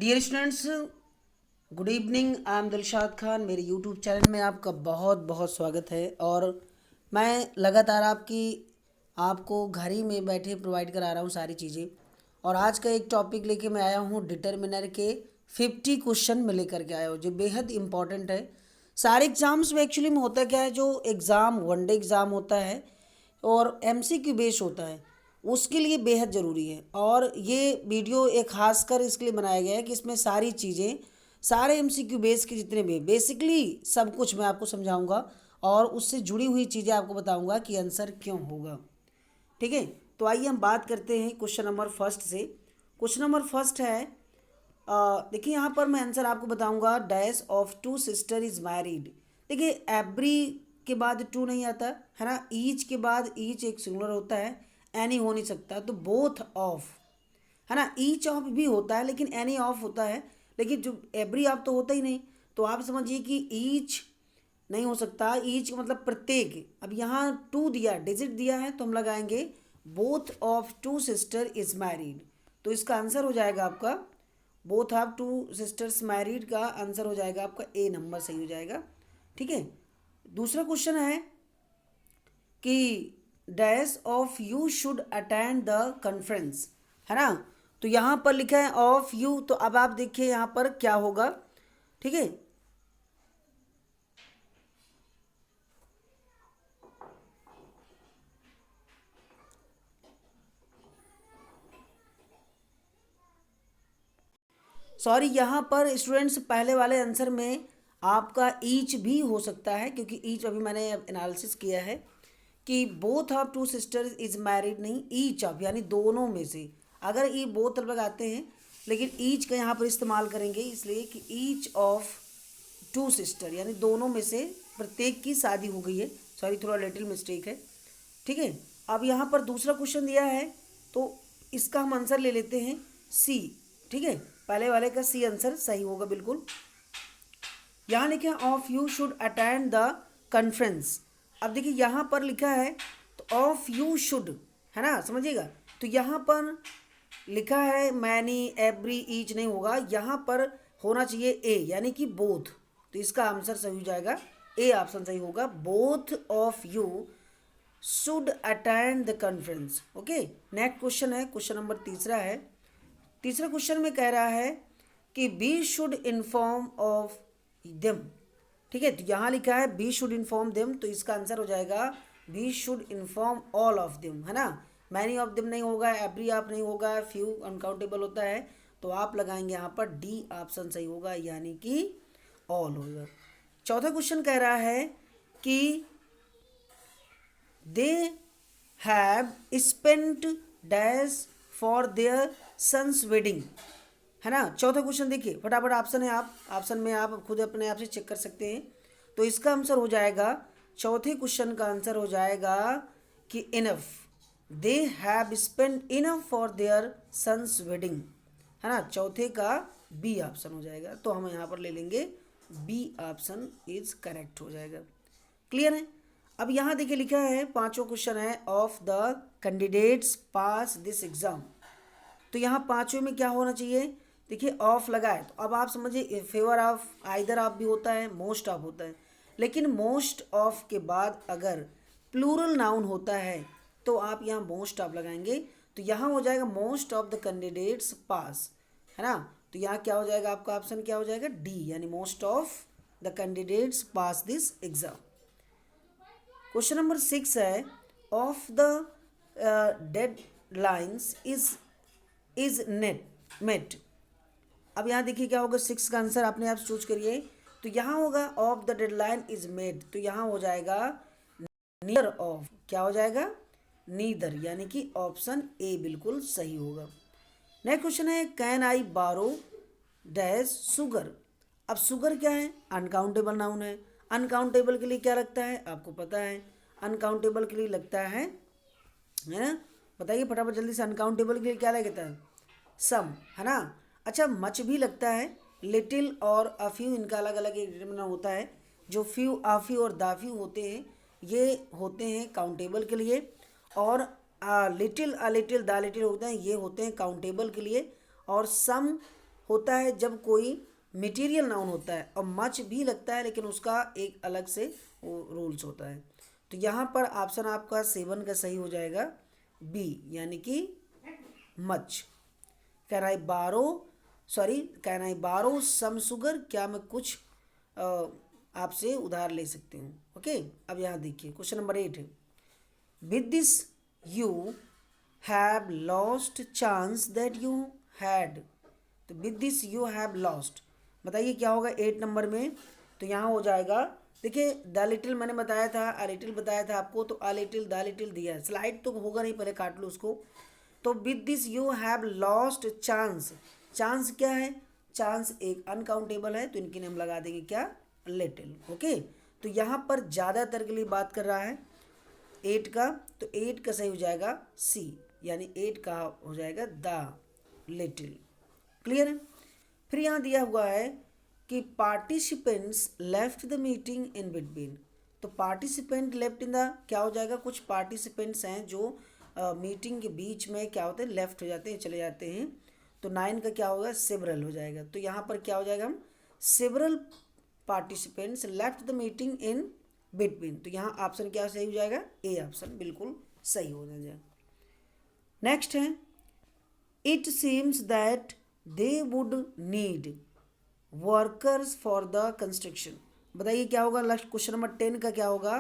Dear students, good evening. I am Dilshad Khan. मेरे YouTube channel में आपका बहुत बहुत स्वागत है। और मैं लगातार आपको घर ही में बैठे प्रोवाइड करा रहा हूँ सारी चीज़ें। और आज का एक टॉपिक लेके मैं आया हूँ, डिटर्मिनर के 50 क्वेश्चन में लेकर के आया हूँ जो बेहद इंपॉर्टेंट है। सारे एग्ज़ाम्स में एक्चुअली में होता क्या है, जो एग्ज़ाम वनडे एग्ज़ाम होता है और एमसीक्यू बेस होता है, उसके लिए बेहद ज़रूरी है। और ये वीडियो एक खास कर इसके लिए बनाया गया है कि इसमें सारी चीज़ें, सारे एमसीक्यू बेस के जितने भी बेसिकली सब कुछ मैं आपको समझाऊंगा और उससे जुड़ी हुई चीज़ें आपको बताऊंगा कि आंसर क्यों होगा। ठीक है, तो आइए हम बात करते हैं क्वेश्चन नंबर फर्स्ट से। क्वेश्चन नंबर फर्स्ट है, देखिए यहाँ पर मैं आंसर आपको बताऊंगा। Dash of two sister is married. देखिए एवरी के बाद टू नहीं आता है ना, ईच के बाद ईच एक सिंगुलर होता है, एनी हो नहीं सकता, तो बोथ ऑफ है ना। ईच ऑफ भी होता है लेकिन एनी ऑफ होता है, लेकिन जो एवरी ऑफ तो होता ही नहीं। तो आप समझिए कि ईच नहीं हो सकता, ईच का मतलब प्रत्येक। अब यहाँ टू दिया, डिजिट दिया है, तो हम लगाएंगे both of two sister is married. तो इसका आंसर हो जाएगा आपका both of two sisters married का आंसर हो जाएगा आपका ए नंबर सही हो जाएगा। ठीक है, दूसरा क्वेश्चन है कि dash of you should attend the conference, है ना। तो यहाँ पर लिखा है ऑफ यू, तो अब आप देखिए यहाँ पर क्या होगा। ठीक है, सॉरी, यहाँ पर स्टूडेंट्स पहले वाले आंसर में आपका ईच भी हो सकता है, क्योंकि ईच अभी मैंने एनालिसिस किया है कि both of two sisters is married नहीं, ईच ऑफ यानी दोनों में से। अगर ये बोथ लगाते हैं लेकिन ईच का यहाँ पर इस्तेमाल करेंगे, इसलिए कि ईच ऑफ टू सिस्टर यानी दोनों में से प्रत्येक की शादी हो गई है। सॉरी, थोड़ा लिटिल मिस्टेक है। ठीक है, अब यहाँ पर दूसरा क्वेश्चन दिया है तो इसका हम आंसर ले लेते हैं सी। ठीक है, पहले वाले का सी आंसर सही होगा बिल्कुल। यहाँ लिखे of you should attend the conference. अब देखिए यहाँ पर लिखा है तो ऑफ यू शुड, है ना, समझिएगा। तो यहाँ पर लिखा है मैनी एवरी ईच नहीं होगा, यहाँ पर होना चाहिए ए यानी कि बोथ। तो इसका आंसर सही हो जाएगा, ए ऑप्शन सही होगा, both of you should attend the conference. Okay, next question है, क्वेश्चन नंबर तीसरा है। तीसरा क्वेश्चन में कह रहा है कि B should inform of them. ठीक है, तो यहाँ लिखा है बी शुड इन्फॉर्म देम, तो इसका आंसर हो जाएगा B should inform all of them, है ना। मैनी ऑफ देम नहीं होगा, एवरी आप नहीं होगा, फ्यू अनकाउंटेबल होता है, तो आप लगाएंगे यहाँ पर डी ऑप्शन सही होगा यानी कि ऑल होगा। चौथा क्वेश्चन कह रहा है कि they have spent dash for their sons wedding, है ना। चौथा क्वेश्चन देखिए फटाफट, ऑप्शन है, आप ऑप्शन में आप खुद अपने आप से चेक कर सकते हैं। तो इसका आंसर हो जाएगा, चौथे क्वेश्चन का आंसर हो जाएगा कि enough, they have spend enough for their sons wedding, है ना। चौथे का बी ऑप्शन हो जाएगा, तो हम यहाँ पर ले लेंगे बी ऑप्शन इज करेक्ट हो जाएगा। क्लियर है। अब यहाँ देखिए लिखा है पांचों क्वेश्चन है of the candidates pass this exam. तो यहाँ पांचों में क्या होना चाहिए, देखिए ऑफ लगा है, तो अब आप समझिए फेवर ऑफ, आइदर ऑफ भी होता है, मोस्ट ऑफ होता है, लेकिन मोस्ट ऑफ के बाद अगर प्लूरल नाउन होता है तो आप यहाँ मोस्ट ऑफ लगाएंगे, तो यहाँ हो जाएगा मोस्ट ऑफ द कैंडिडेट्स पास, है ना। तो यहाँ क्या हो जाएगा, आपका ऑप्शन क्या हो जाएगा डी, यानी most of the candidates pass this exam. Question number 6 है of the deadlines is not met. अब यहाँ देखिए क्या होगा, 6 का आंसर अपने आप चूज करिए। तो यहाँ होगा of the dead line is made, तो यहाँ हो जाएगा नीदर ऑफ, क्या हो जाएगा नीदर, यानी कि ऑप्शन ए बिल्कुल सही होगा। नेक्स्ट क्वेश्चन है कैन आई बारो डैश शुगर। अब शुगर क्या है, अनकाउंटेबल नाउन है। अनकाउंटेबल के लिए क्या लगता है आपको पता है, अनकाउंटेबल के लिए लगता है ना, बताइए फटाफट जल्दी से, अनकाउंटेबल के लिए क्या लगता है सम, है ना। अच्छा, मच भी लगता है, लिटिल और अफ्यू इनका अलग अलग एक डिटरमिनर होता है। जो फ्यू आफ्यू और दाफ्यू होते हैं ये होते हैं काउंटेबल के लिए, और लिटिल लिटिल द लिटिल होते हैं ये होते हैं काउंटेबल के लिए, और सम होता है जब कोई मटेरियल नाउन होता है, और मच भी लगता है लेकिन उसका एक अलग से रूल्स होता है। तो यहाँ पर ऑप्शन आपका 7 का सही हो जाएगा बी, यानी कि मच। कैन आई बारो कैन आई बारो सम शुगर, क्या मैं कुछ आपसे उधार ले सकती हूँ। ओके, अब यहाँ देखिए क्वेश्चन नंबर 8 है, with this you have lost chance that you had. तो with this you have lost, बताइए क्या होगा 8 नंबर में। तो यहाँ हो जाएगा, देखिए द लिटिल मैंने बताया था, अ लिटिल बताया था आपको, तो अ लिटिल द लिटिल दिया है, स्लाइड तो होगा नहीं, पहले काट लो उसको। तो with this you have lost chance, chance क्या है, चांस एक अनकाउंटेबल है, तो इनके हम लगा देंगे क्या, लिटिल। ओके, तो यहाँ पर ज़्यादातर के लिए बात कर रहा है 8 का, तो 8 का सही हो जाएगा सी, यानी 8 का हो जाएगा द लिटिल। क्लियर है। फिर यहाँ दिया हुआ है कि participants left the meeting in between. तो पार्टिसिपेंट लेफ्ट इन द क्या हो जाएगा, कुछ पार्टिसिपेंट्स हैं जो मीटिंग के बीच में क्या होते हैं, लेफ्ट हो जाते हैं, चले जाते हैं। तो 9 का क्या होगा, सेवरल हो जाएगा। तो यहाँ पर क्या हो जाएगा, हम several participants left the meeting in between. तो यहाँ ऑप्शन क्या सही हो जाएगा, ए ऑप्शन बिल्कुल सही हो जाएगा। नेक्स्ट है, it seems that they would need workers for the construction. बताइए क्या होगा, लास्ट क्वेश्चन नंबर 10 का क्या होगा,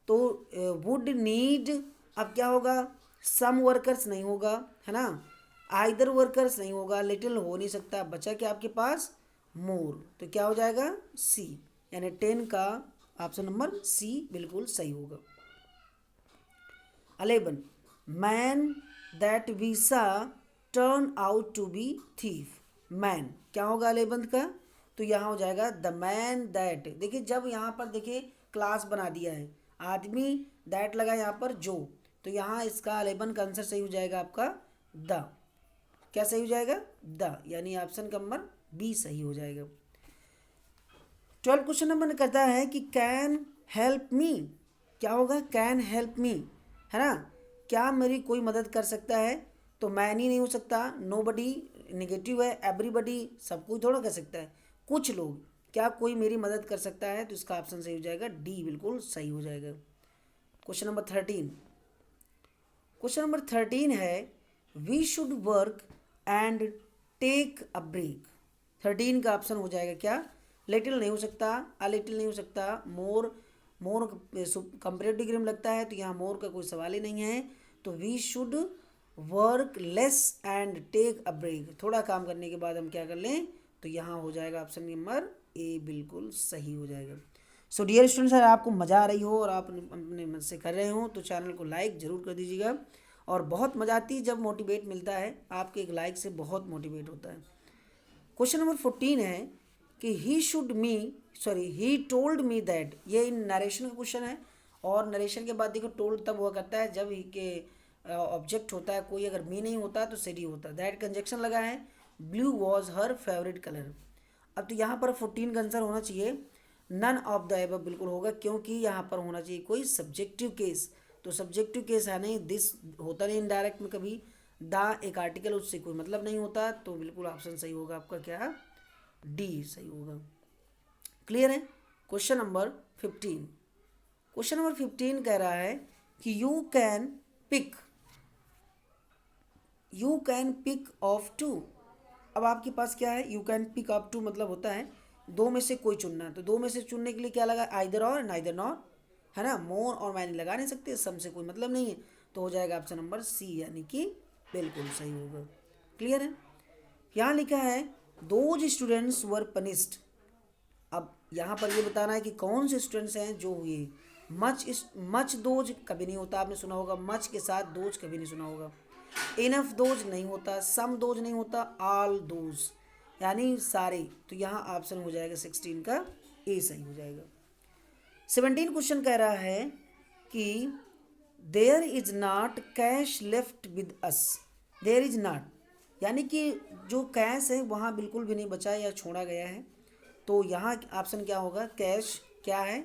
तो वुड नीड, अब क्या होगा, सम वर्कर्स नहीं होगा, है ना, आइदर वर्कर्स नहीं होगा, लिटिल हो नहीं सकता, बचा क्या आपके पास, मोर। तो क्या हो जाएगा, सी, यानी 10 का ऑप्शन नंबर सी बिल्कुल सही होगा। 11, man that we saw turn out to be thief. Man क्या होगा 11th का, तो यहाँ हो जाएगा द मैन दैट। देखिए जब यहाँ पर देखिए क्लास बना दिया है, आदमी, दैट लगा यहाँ पर जो, तो यहाँ इसका 11 का आंसर सही हो जाएगा आपका द। क्या सही हो जाएगा, द, यानी ऑप्शन का नंबर बी सही हो जाएगा। 12 क्वेश्चन नंबर कहता है कि कैन हेल्प मी, क्या होगा, कैन हेल्प मी, है ना, क्या मेरी कोई मदद कर सकता है। तो मैन ही नहीं हो सकता, नोबडी नेगेटिव है, एवरीबडी सब कोई थोड़ा कर सकता है, कुछ लोग, क्या कोई मेरी मदद कर सकता है, तो इसका ऑप्शन सही हो जाएगा डी बिल्कुल सही हो जाएगा। क्वेश्चन नंबर 13, क्वेश्चन नंबर 13 है, we should work and take a break. 13 का ऑप्शन हो जाएगा क्या, लिटिल नहीं हो सकता, अ लिटिल नहीं हो सकता, मोर, मोर कंपेरेटिव डिग्री में लगता है, तो यहाँ मोर का कोई सवाल ही नहीं है। तो we should work less and take a break, थोड़ा काम करने के बाद हम क्या कर लें, तो यहाँ हो जाएगा ऑप्शन नंबर ए बिल्कुल सही हो जाएगा। सो डियर स्टूडेंट्स, अगर आपको मज़ा आ रही हो और आप अपने मन से कर रहे हो तो चैनल को लाइक ज़रूर कर दीजिएगा। और बहुत मज़ा आती है जब मोटिवेट मिलता है, आपके एक लाइक से बहुत मोटिवेट होता है। क्वेश्चन नंबर 14 है कि ही टोल्ड मी दैट, ये नरेशन का क्वेश्चन है, और नरेशन के बाद देखो टोल्ड तब हुआ करता है जब ही के ऑब्जेक्ट होता है, कोई अगर मी नहीं होता तो सिटी होता है। दैट कंजक्शन लगा है, blue was her favourite colour. अब तो यहाँ पर 14 का आंसर होना चाहिए नन ऑफ द एबव बिल्कुल होगा, क्योंकि यहाँ पर होना चाहिए कोई सब्जेक्टिव केस, तो सब्जेक्टिव केस है नहीं, दिस होता नहीं इनडायरेक्ट में कभी, द एक आर्टिकल, उससे कोई मतलब नहीं होता, तो बिल्कुल ऑप्शन सही होगा आपका क्या, डी सही होगा। क्लियर है। क्वेश्चन नंबर 15, क्वेश्चन नंबर 15 कह रहा है कि you can pick off two. अब आपके पास क्या है, you can pick up two मतलब होता है दो में से कोई चुनना, तो दो में से चुनने के लिए क्या लगा, आइदर और नाइदर नॉर, है ना, मोर और मैनी लगा नहीं सकते, सम से कोई मतलब नहीं है, तो हो जाएगा ऑप्शन नंबर सी, यानी कि बिल्कुल सही होगा। क्लियर है। यहाँ लिखा है दोज स्टूडेंट्स वर पनिश्ड। अब यहाँ पर ये बताना है कि कौन से स्टूडेंट्स हैं जो हुए। मच दोज कभी नहीं होता, आपने सुना होगा, मच के साथ दोज कभी नहीं सुना होगा। इनफ दोज नहीं होता, सम दोज नहीं होता, ऑल दोज यानी सारे, तो यहाँ ऑप्शन हो जाएगा 16 का ए सही हो जाएगा। 17 क्वेश्चन कह रहा है कि there is not cash left with us. There is not यानी कि जो कैश है वहाँ बिल्कुल भी नहीं बचा या छोड़ा गया है, तो यहाँ ऑप्शन क्या होगा, कैश क्या है,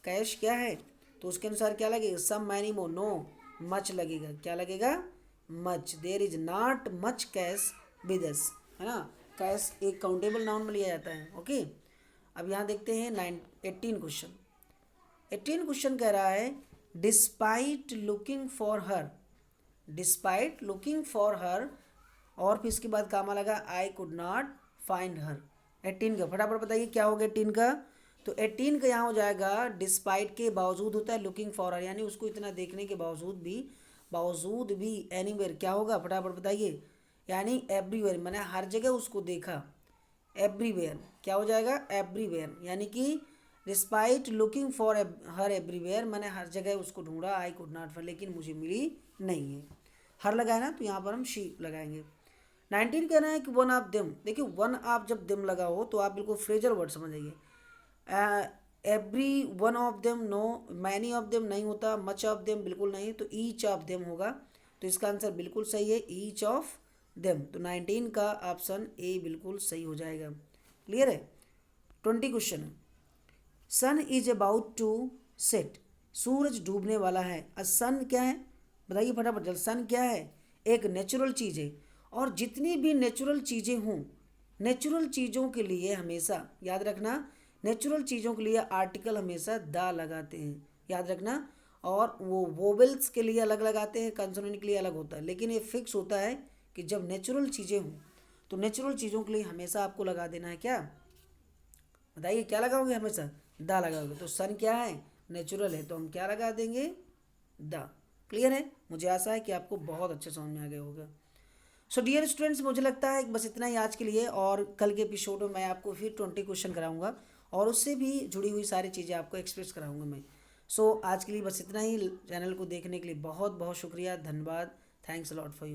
कैश क्या है, तो उसके अनुसार क्या लगेगा, some many more, no much लगेगा, क्या लगेगा, much. There is not much cash with us, है ना, कैस एक काउंटेबल नाउन में लिया जाता है। ओके, अब यहाँ देखते हैं 18 क्वेश्चन। 18 क्वेश्चन कह रहा है despite looking for her, despite looking for her, और फिर इसके बाद काम लगा I could not find her. 18 का फटाफट बताइए क्या होगा 18 का। तो 18 का यहाँ हो जाएगा डिस्पाइट के बावजूद होता है लुकिंग फॉर हर, यानी उसको इतना देखने के बावजूद भी एनीवेयर क्या होगा फटाफट बताइए, यानी एवरीवेयर, मैंने हर जगह उसको देखा। एवरीवेयर क्या हो जाएगा, एवरीवेयर, यानी कि despite looking for her everywhere, मैंने हर जगह उसको ढूंढा, आई कुड नॉट फाइंड, लेकिन मुझे मिली नहीं है। हर लगाए ना, तो यहाँ पर हम शी लगाएंगे। 19 कहना है कि वन ऑफ देम, देखिए वन ऑफ जब देम लगा हो तो आप बिल्कुल फ्रेजल वर्ड समझ जाइए। Every one of them no, many of them नहीं होता, मच ऑफ देम बिल्कुल नहीं, तो ईच ऑफ देम होगा। तो इसका आंसर बिल्कुल सही है, ईच ऑफ देम। तो 19 का ऑप्शन ए बिल्कुल सही हो जाएगा। क्लियर है। 20 क्वेश्चन है, सन इज अबाउट टू सेट, सूरज डूबने वाला है। सन क्या है बताइए फटाफट जल्द, सन क्या है, एक नेचुरल चीज़ है। और जितनी भी नेचुरल चीज़ें हों, नेचुरल चीज़ों के लिए हमेशा याद रखना, नेचुरल चीज़ों के लिए आर्टिकल हमेशा द लगाते हैं, याद रखना। और वो वोवेल्स के लिए अलग लगाते हैं, कंसोनेंट के लिए अलग होता है, लेकिन ये फिक्स होता है कि जब नेचुरल चीज़ें हों तो नेचुरल चीज़ों के लिए हमेशा आपको लगा देना है क्या, बताइए क्या लगाओगे, हमेशा द लगाओगे। तो सन क्या है, नेचुरल है, तो हम क्या लगा देंगे, द। क्लियर है। मुझे आशा है कि आपको बहुत अच्छे समझ में आ गया होगा। सो डियर स्टूडेंट्स, मुझे लगता है बस इतना ही आज के लिए, और कल के एपिसोड में मैं आपको फिर 20 क्वेश्चन कराऊंगा और उससे भी जुड़ी हुई सारी चीज़ें आपको एक्सप्रेस कराऊंगा मैं। सो आज के लिए बस इतना ही। चैनल को देखने के लिए बहुत बहुत शुक्रिया, धन्यवाद। Thanks a lot for you.